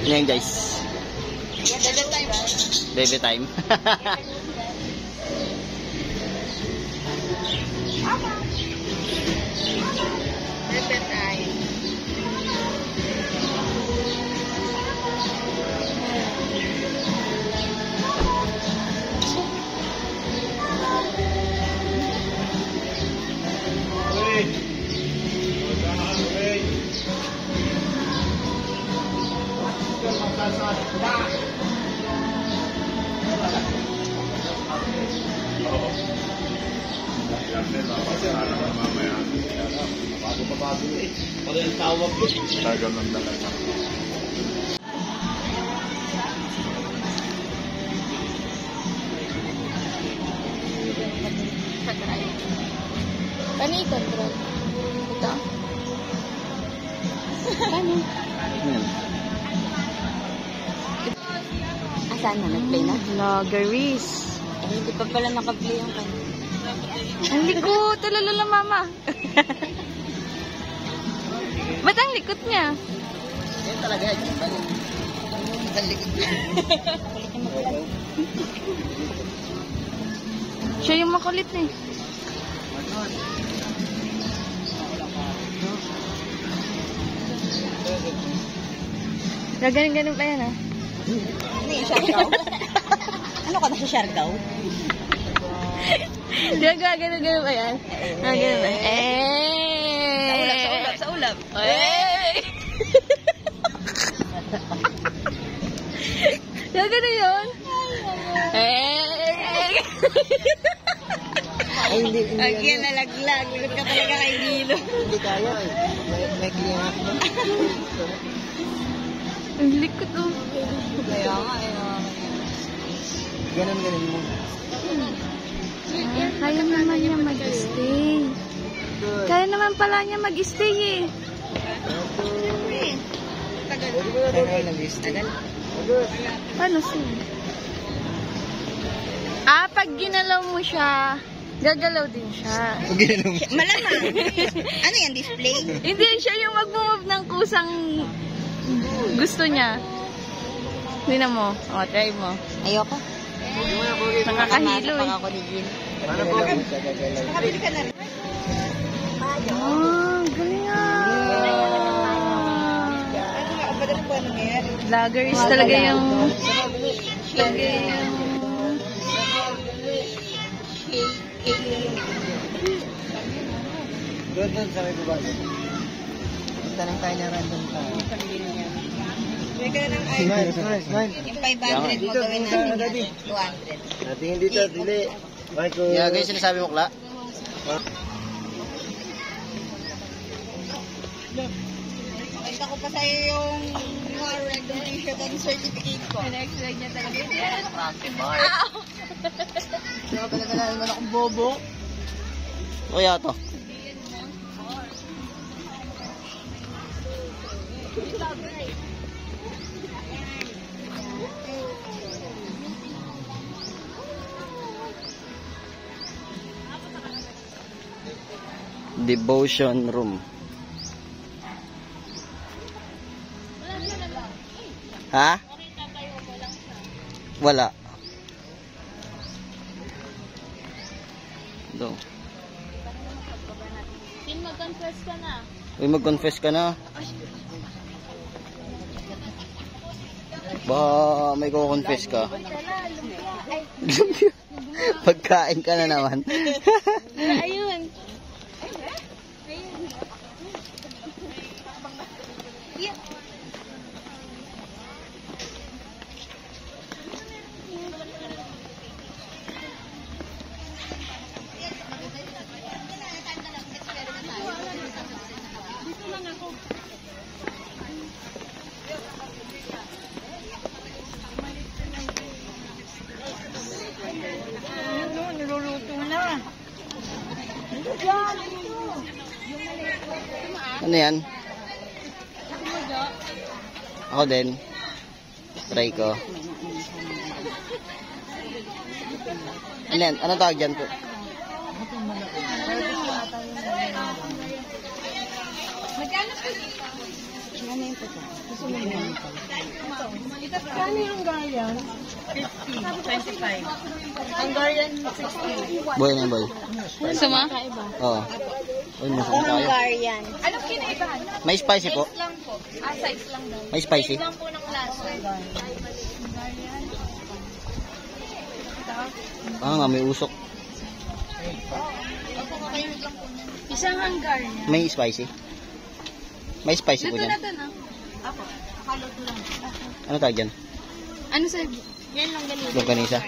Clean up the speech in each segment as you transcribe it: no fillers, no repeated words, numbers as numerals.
Yan guys. Baby time. Baby time. Tagal ng dalaga. Paano i-control? Ito? Paano? Yan. Saan na? Nag-play na? Vloggeries. Hindi pa pala naka-play yung kanya. Ang likot. Talala mama. Ba't ang likot niya? Yan talaga. Ang likod niya. Siya yung makulit eh. Gaganon-ganon pa yan ah. Ano yung Siargao? Ano ka na sa Siargao? Gaganon-ganon pa yan. Gaganon pa yan. Sa ulap. Gaganon yun. Ay, hindi. Ay, nalaglag. Bigot ka talaga kay Gilo. Hindi kaya eh. May kliyak mo. Ang likot oh. Kaya nga eh. Ganon mo. Kaya naman niya mag-stay. Kaya naman pala niya mag-stay eh. Tagal. Tagal. Paano siya? Pag ginalaw mo siya, gagalaw din siya. Malamang. Ano yan, display? Hindi siya yung mag-move ng kusang gusto niya. Tingnan mo. O, try mo. Ayoko. Nakakahilo eh. Ako ni Gil. Nakabili ka na rin. Galing ah. Madali po ano nangyayari. Vloggers talaga yung... Doon sa may bubasa. Tanong tayo na random ka. May ka na ng Smile. Yung 500 mo gawin natin 200. Natingin dito, dili. Yeah, guys, sinasabi mo, Kla? Pakita ko pa sa'yo yung recognition ng certificate ko. Pina-explain niya talaga. Hindi yan ang practice bar. Diba talaga naman akong bobo? Kaya to. Devotion room. Ha? Wala. Do. Mag-confess ka na. Uy, mag-confess ka na. Ba, may ko-confess ka. Pagkain ka na naman. Ayun. Niluluto na. Ano yan? Ako din. Try ko. Ano yan? Ano tawag dyan po? Magkano po? Ano yung pata? Gusto mo yun? Kano yung Hungarian? 50, 25. Hungarian, 60. Boy na boy. Suma? Oo. Uy, masarap tayo. Hungarian. Anong kinaibahan? May spicy po. Lang po. Size lang daw. May spicy. Lang po ng klase. Ah, nga, may usok. Isang Hungarian. May spicy. May spicy po Luto dyan. na to na. Ako. Nakaluto lang. Ano tawag dyan? Ano sa... Yan lang ganito. Longganisa.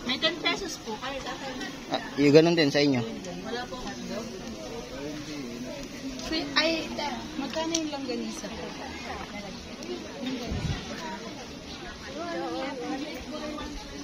May 10 pesos po. Kahit ako. Ah, yung ganun din sa inyo. Wala po. Ay, magkano yung langganisa?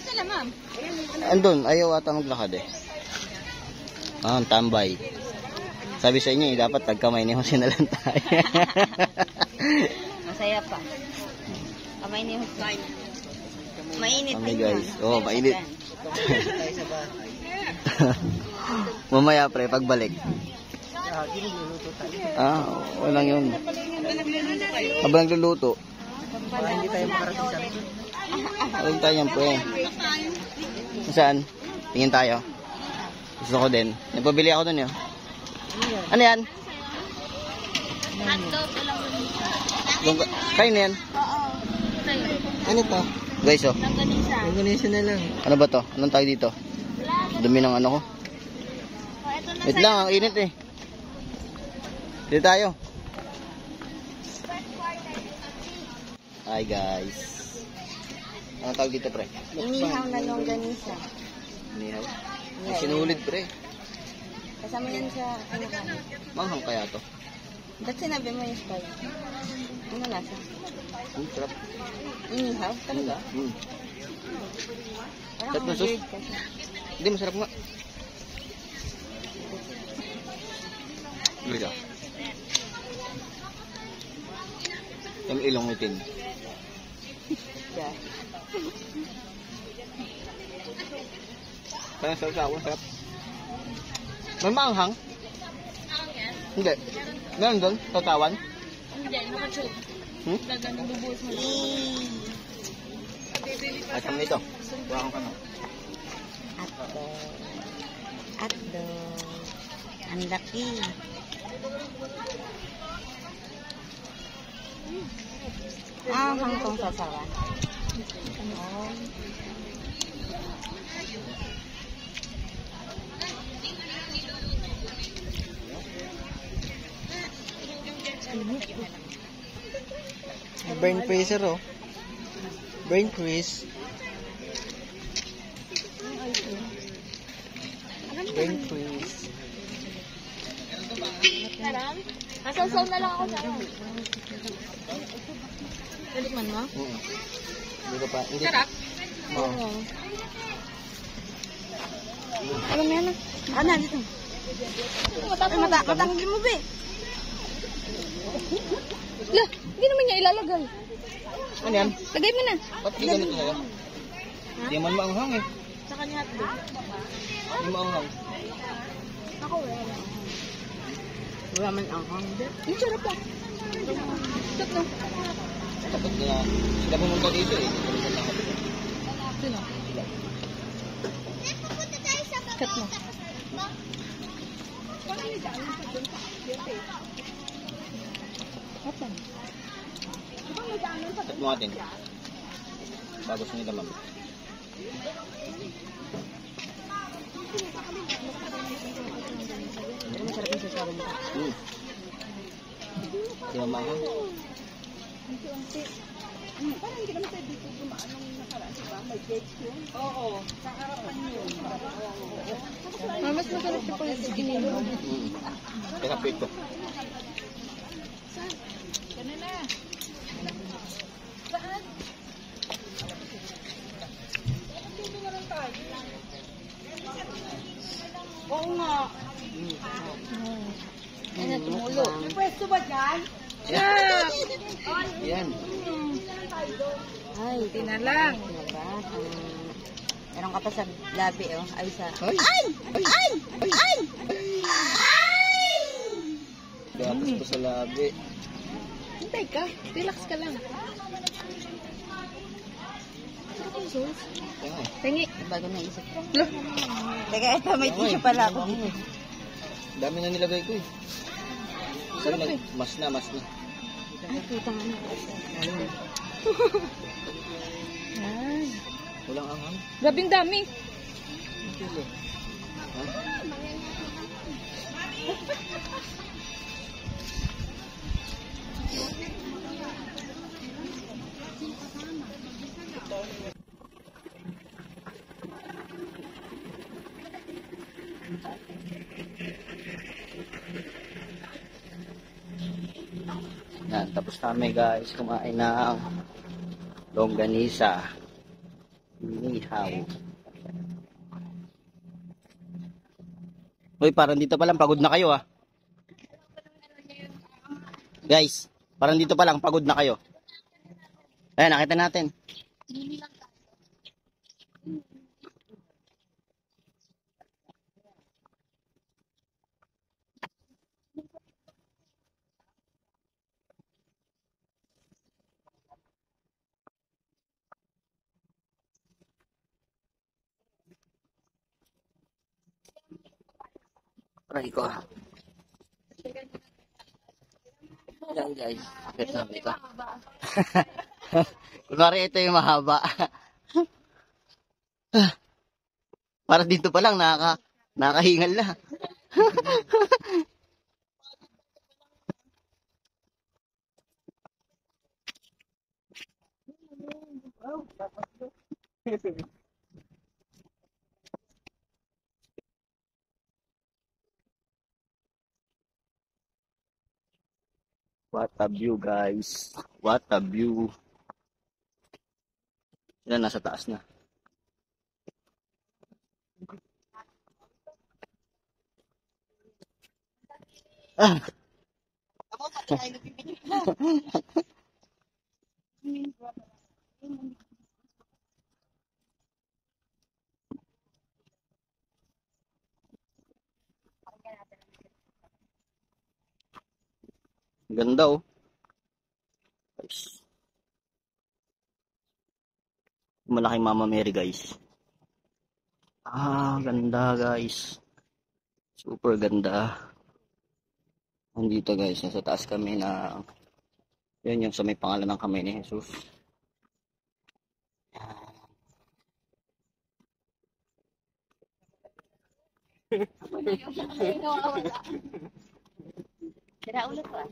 Sala, ma'am. Andun, ayaw ata maglakad eh. Ah, ang tambay. Sabi sa inyo, dapat tagkamay niyo sinalan tayo. Masaya pa. Kamay ni Hussein. Mainit Kami din guys. yan. Oo, mainit. Tayo sa bahay. Mamaya pre, pagbalik. Ginuluto tayo. Ah, walang yun. Habang nagluluto. Para hindi tayo makarating sa akin. Huwag tayo yan pre. Saan? Tingin tayo. Gusto ko din. Nagpabili ako dun yun. Ano yan? Hotdog, langganisa. Kain na yan. Oo. Sa'yo. Ano to? Guys, oh. Langganisa. Organization na lang. Ano ba to? Anong tawag dito? Dumi ng ano ko. Oh, ito na Wait lang, ang init eh. Dito tayo. Hi guys. Anong tawag dito pre? Inihaw na yung ganisa. Nihaw. Ang sinulid pre. Kasama yan sa ano ka. Manghang kaya to. Ba't sinabi mo yung spy? Ano lasa? Sarap. Inihaw? Talaga? Parang Sarap na sauce. weird kasi. Hindi, masarap nga. Dito. Yung ilong itin. Yeah. Parang sarap. Sarap. May maanghang? Hindi. Meron doon? Tatawan? Hindi, nakachug. Dagan, bubuhos mo. At kami ito. Buwakan ka na. Hotdog. Ang laki. Ah, hangtong sasawan. Oh. Brain freezer oh. Brain freeze. Brain freeze. Taram? Masasaw na lang ako sa Talikman mo? Hindi ko pa. Hindi. Sarap? Oo. Ano mo yan? Ano dito? Matanggi mo ba eh? Lah, hindi naman niya ilalagay. Ano yan? Lagay mo na. Ba't di ganito sa'yo? Hindi man maanghang eh. Sa kanya hotdog. Hindi maanghang. Ako wala. Wala man ang hang. Yung sarap pa. Sarap no? Dapat na sila pumunta dito eh. Sino? Sarap no? At mo natin. Bago sa nila ma'am. Pero masarap yung sasawan ka. Di ba maanghang? Parang hindi naman tayo dito dumaan nung nakaraan, diba? May gates yun? Oo. Sa harapan yun. Mas masarap siya pala sa ginilo. Kaya pito. Ganun na. Saan? Oo nga. Ano, tumulo. May pwesto ba dyan? Yeah! Yan. Ay, Tinalang. diba? Meron ka pa sa labi oh. Ay sa... Ay! Ay! Ay! Gatas pa sa labi. Hintay ka. Relax ka lang. Tingi. Bago naisip ko. Look. Teka, ito may tissue pala ako. Dami na nilagay ko eh. Sarap eh. Mas na. Ay, putang ano. Ay. Walang anghang. Grabing dami. Yan, tapos kami guys kumain ng longganisa. Inihaw. Uy, parang dito pa lang pagod na kayo ah. Guys, parang dito pa lang pagod na kayo. Ayan, nakita natin. Aray ko. Yan guys. Akit namin ito. Kunwari ito yung mahaba. Para dito pa lang nakakahingal na. What a view guys. What a view. Yan, nasa taas na. Ah. Ganda oh. Guys. Malaking Mama Mary guys. Ah, ganda guys. Super ganda. Nandito guys, nasa taas kami na yun yung sa may pangalan ng kamay ni Jesus. Tira ulit pa.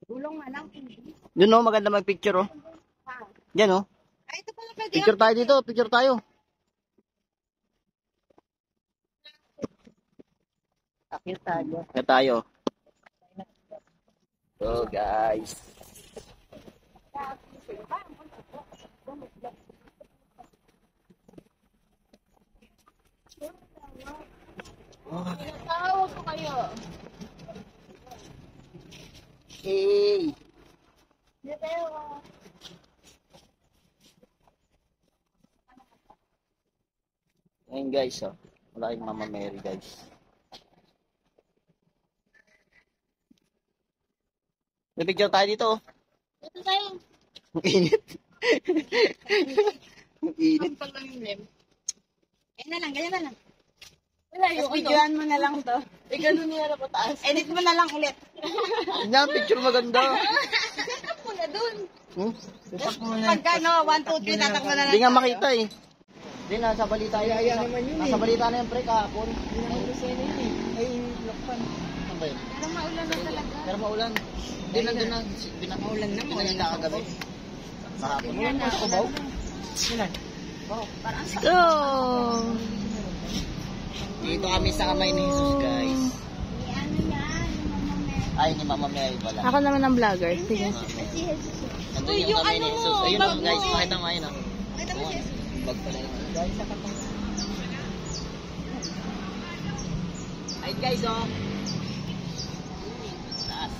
Gulong na lang. Yun oh, maganda mag-picture oh. Yan oh. Ay, ito pala pwede. Picture tayo dito, picture tayo. Akit tayo. Na tayo. So guys. Tawag ko kayo. Hey. Dito tayo. Ayun guys oh. Malaking Mama Mary guys. May picture tayo dito oh. Dito tayo. Ang init. Ang init. Ganyan na lang, ganyan na lang. Wala yung Videoan mo na lang to. Ganun niya na pataas. Edit mo na lang ulit. Yan, picture maganda. Set mo na dun. Hmm? Pagka no, 1, 2, 3, tatak mo na lang. Hindi nga makita eh. Hindi, nasa balita yun. Nasa balita na yung pre kahapon. Ay, lakpan. Ano ba yun? Pero maulan na talaga. Pero maulan. Hindi, nandun na. Maulan na. Pinahila kagabi. Kahapon. Yan na. Kubaw? Go! Dito kami sa kamay ni Jesus guys. Ay, ni Mama Mary pala. Ako naman ang vlogger. Sige. Nandun yung kamay ni Jesus. Ayun o guys, pakita mo ayun o. Bag pala yun. Ayun guys o. Taas.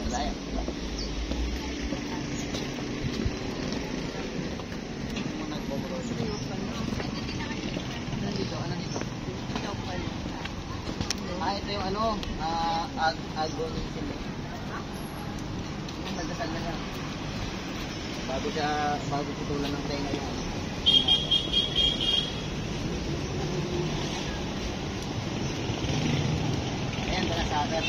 Wala yan. Nagpo-roll. Agonin sila. Magdasal na lang. Bago putulan ng tenga yan. Ayan, wala sa akin.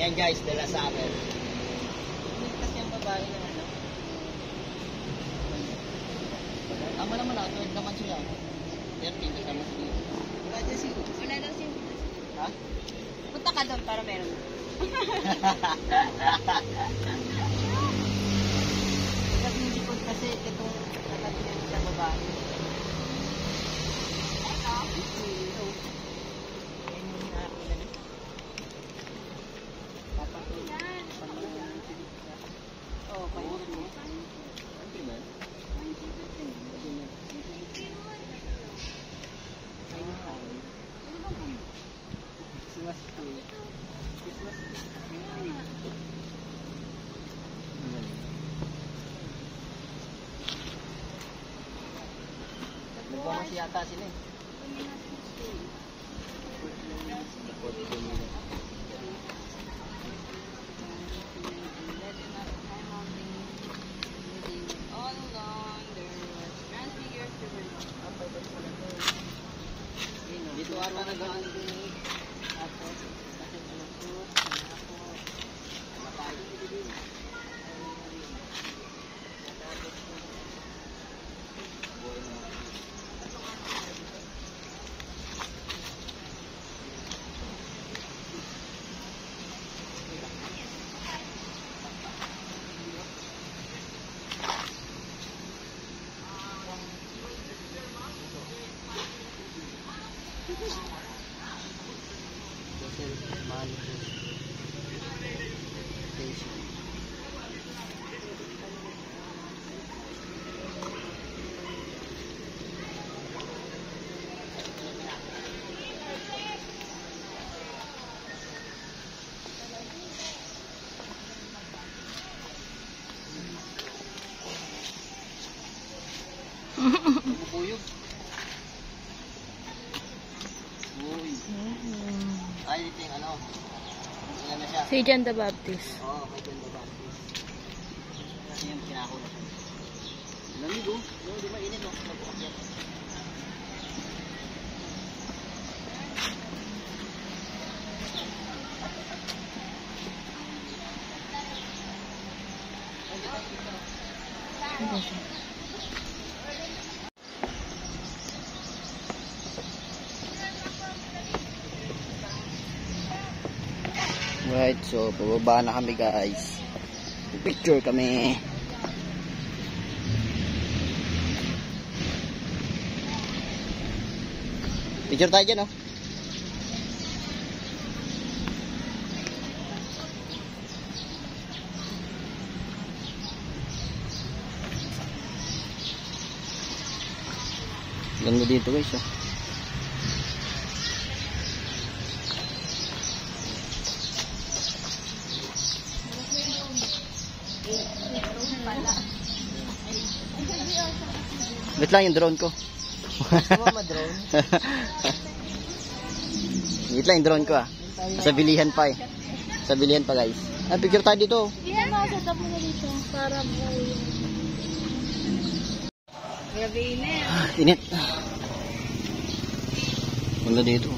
Ayan guys, dala sa akin. Ligtas yung babae na ano. Tama naman na, 12 naman siya. 13 kasama siya. Wala daw siya. Ha? Punta ka doon para meron. Kasi hindi ko kasi itong nakatingin sa babae. Nagmamas yata sila eh. All along, there was transfigures to the Dito ata nag-ano din eh. Tapos, kasi malusot, ako, matay. Bubuyog. Uy. Ay, ito yung ano. Ilan na siya? Si John the Baptist. Oo, may John the Baptist. Kasi yung kinako na siya. Lamig oh. No, di mainit oh. Nag-uakyat. Right, so pababa na kami guys. Picture kami. Picture tayo dyan, oh. Ganda dito guys, oh. Wait lang yung drone ko. Gusto mo ma-drone? Wait lang yung drone ko ah. Sa bilihan pa eh. Sa bilihan pa guys. Ah, picture tayo dito. Yeah, set up mo na dito para buhay. Grabe init. Init. Ganda dito.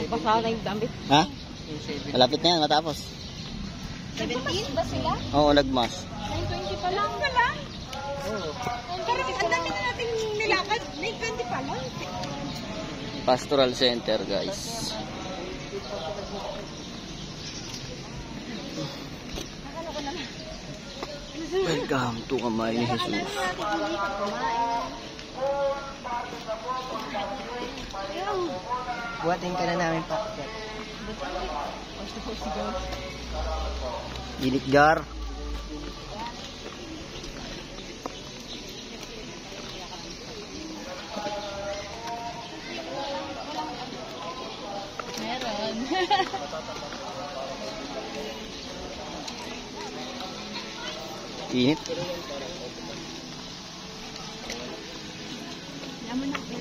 Pasaka na yung damit. Ha? Malapit na yan, matapos. 17 ba sila? Oo, lagmas. 9:20 pa lang. Oo. Ang dami na natin nilakad. 9:20 pa lang. Pastoral Center guys. Welcome to Kamay ni Jesus. Buhatin ka na namin pakit. Dinikgar. Meron. Init. Yaman na ko.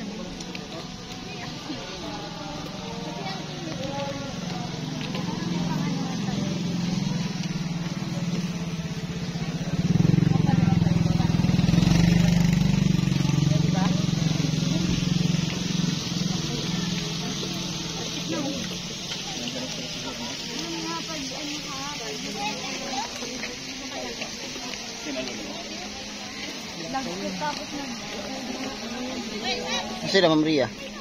Kasi na, Ma'am Ria.